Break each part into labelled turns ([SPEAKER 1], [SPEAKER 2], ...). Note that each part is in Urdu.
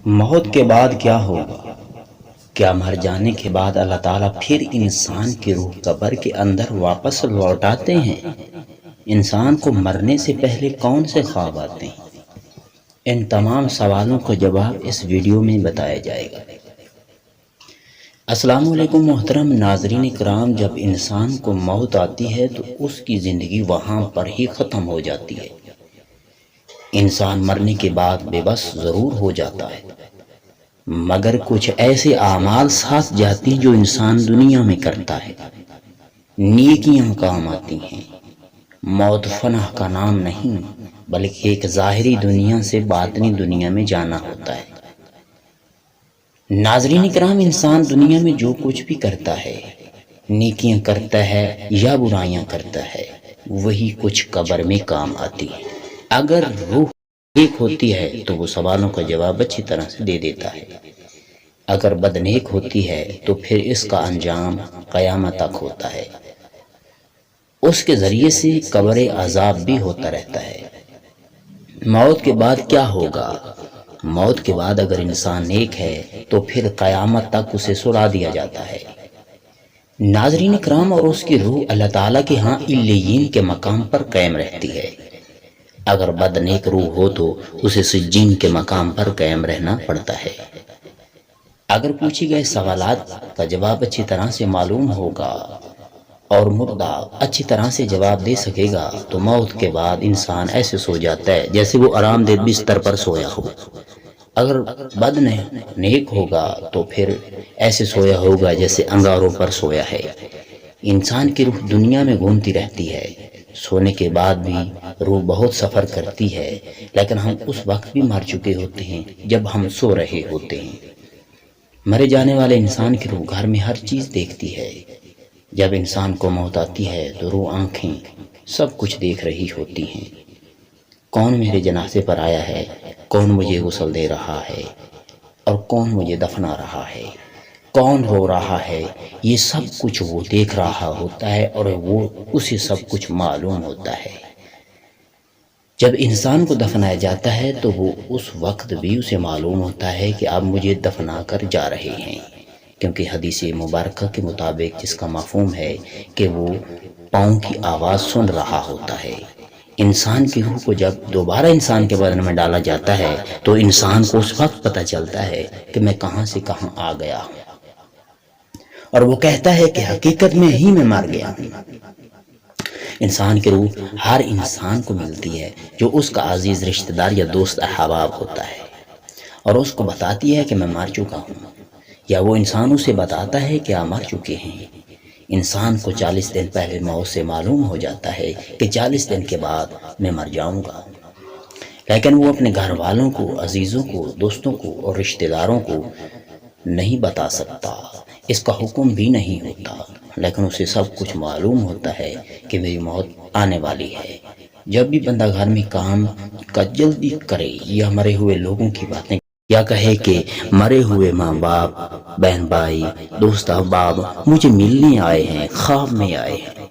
[SPEAKER 1] موت کے بعد کیا ہوگا؟ کیا مر جانے کے بعد اللہ تعالیٰ پھر انسان کی روح قبر کے اندر واپس لوٹاتے ہیں؟ انسان کو مرنے سے پہلے کون سے خواب آتے ہیں؟ ان تمام سوالوں کا جواب اس ویڈیو میں بتایا جائے گا۔ السلام علیکم محترم ناظرین کرام، جب انسان کو موت آتی ہے تو اس کی زندگی وہاں پر ہی ختم ہو جاتی ہے۔ انسان مرنے کے بعد بے بس ضرور ہو جاتا ہے، مگر کچھ ایسے اعمال ساتھ جاتی جو انسان دنیا میں کرتا ہے، نیکیاں کام آتی ہیں۔ موت فنا کا نام نہیں، بلکہ ایک ظاہری دنیا سے باطنی دنیا میں جانا ہوتا ہے۔ ناظرین کرام، انسان دنیا میں جو کچھ بھی کرتا ہے، نیکیاں کرتا ہے یا برائیاں کرتا ہے، وہی کچھ قبر میں کام آتی ہے۔ اگر روح نیک ہوتی ہے تو وہ سوالوں کا جواب اچھی طرح سے دے دیتا ہے، اگر بدنیک ہوتی ہے تو پھر اس کا انجام قیامت تک ہوتا ہے۔ اس کے ذریعے سے قبر عذاب بھی ہوتا رہتا ہے۔ موت کے بعد کیا ہوگا؟ موت کے بعد اگر انسان نیک ہے تو پھر قیامت تک اسے سلا دیا جاتا ہے۔ ناظرین کرام، اور اس کی روح اللہ تعالیٰ کے ہاں علیین کے مقام پر قائم رہتی ہے۔ اگر بد نیک روح ہو تو اسے سجین کے مقام پر قائم رہنا پڑتا ہے۔ اگر پوچھے گئے سوالات کا جواب اچھی طرح سے معلوم ہوگا اور مردہ اچھی طرح سے جواب دے سکے گا تو موت کے بعد انسان ایسے سو جاتا ہے جیسے وہ آرام دہ بستر پر سویا ہو۔ اگر بد نیک ہوگا تو پھر ایسے سویا ہوگا جیسے انگاروں پر سویا ہے۔ انسان کی روح دنیا میں گھومتی رہتی ہے، سونے کے بعد بھی روح بہت سفر کرتی ہے، لیکن ہم اس وقت بھی مر چکے ہوتے ہیں جب ہم سو رہے ہوتے ہیں۔ مرے جانے والے انسان کی روح گھر میں ہر چیز دیکھتی ہے۔ جب انسان کو موت آتی ہے تو روح آنکھیں سب کچھ دیکھ رہی ہوتی ہیں۔ کون میرے جنازے پر آیا ہے، کون مجھے غسل دے رہا ہے، اور کون مجھے دفنا رہا ہے، کون رو رہا ہے، یہ سب کچھ وہ دیکھ رہا ہوتا ہے اور وہ اسے سب کچھ معلوم ہوتا ہے۔ جب انسان کو دفنایا جاتا ہے تو وہ اس وقت بھی اسے معلوم ہوتا ہے کہ اب مجھے دفنا کر جا رہے ہیں، کیونکہ حدیث مبارکہ کے مطابق جس کا مفہوم ہے کہ وہ پاؤں کی آواز سن رہا ہوتا ہے۔ انسان کی روح کو جب دوبارہ انسان کے بدن میں ڈالا جاتا ہے تو انسان کو اس وقت پتہ چلتا ہے کہ میں کہاں سے کہاں آ گیا ہوں، اور وہ کہتا ہے کہ حقیقت میں ہی میں مر گیا ہوں۔ انسان کی روح ہر انسان کو ملتی ہے جو اس کا عزیز رشتہ دار یا دوست احباب ہوتا ہے، اور اس کو بتاتی ہے کہ میں مر چکا ہوں، یا وہ انسان اسے بتاتا ہے کہ آپ مر چکے ہیں۔ انسان کو 40 دن پہلے موت سے معلوم ہو جاتا ہے کہ 40 دن کے بعد میں مر جاؤں گا، لیکن وہ اپنے گھر والوں کو، عزیزوں کو، دوستوں کو اور رشتہ داروں کو نہیں بتا سکتا۔ اس کا حکم بھی نہیں ہوتا، لیکن اسے سب کچھ معلوم ہوتا ہے کہ میری موت آنے والی ہے۔ جب بھی بندہ گھر میں کام کا جلدی کرے یا مرے ہوئے لوگوں کی باتیں یا کہے کہ مرے ہوئے ماں باپ، بہن بھائی، دوست احباب مجھے ملنے آئے ہیں، خواب میں آئے ہیں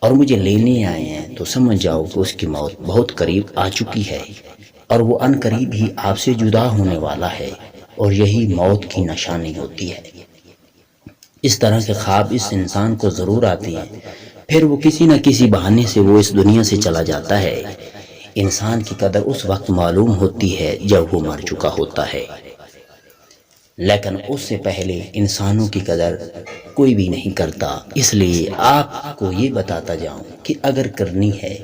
[SPEAKER 1] اور مجھے لینے آئے ہیں، تو سمجھ جاؤ کہ اس کی موت بہت قریب آ چکی ہے، اور وہ ان قریب ہی آپ سے جدا ہونے والا ہے، اور یہی موت کی نشانی ہوتی ہے۔ اس طرح کے خواب اس انسان کو ضرور آتے ہیں، پھر وہ کسی نہ کسی بہانے سے وہ اس دنیا سے چلا جاتا ہے۔ انسان کی قدر اس وقت معلوم ہوتی ہے جب وہ مر چکا ہوتا ہے، لیکن اس سے پہلے انسانوں کی قدر کوئی بھی نہیں کرتا۔ اس لیے آپ کو یہ بتاتا جاؤں کہ اگر کرنی ہے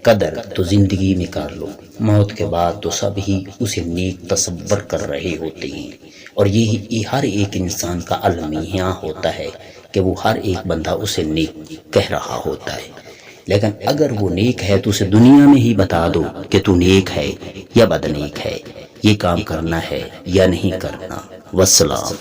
[SPEAKER 1] قدر تو زندگی میں کر لو، موت کے بعد تو سب ہی اسے نیک تصور کر رہے ہوتے ہیں، اور یہی ہر ایک انسان کا المیہ ہوتا ہے کہ وہ ہر ایک بندہ اسے نیک کہہ رہا ہوتا ہے۔ لیکن اگر وہ نیک ہے تو اسے دنیا میں ہی بتا دو کہ تو نیک ہے یا بد نیک ہے، یہ کام کرنا ہے یا نہیں کرنا۔ والسلام۔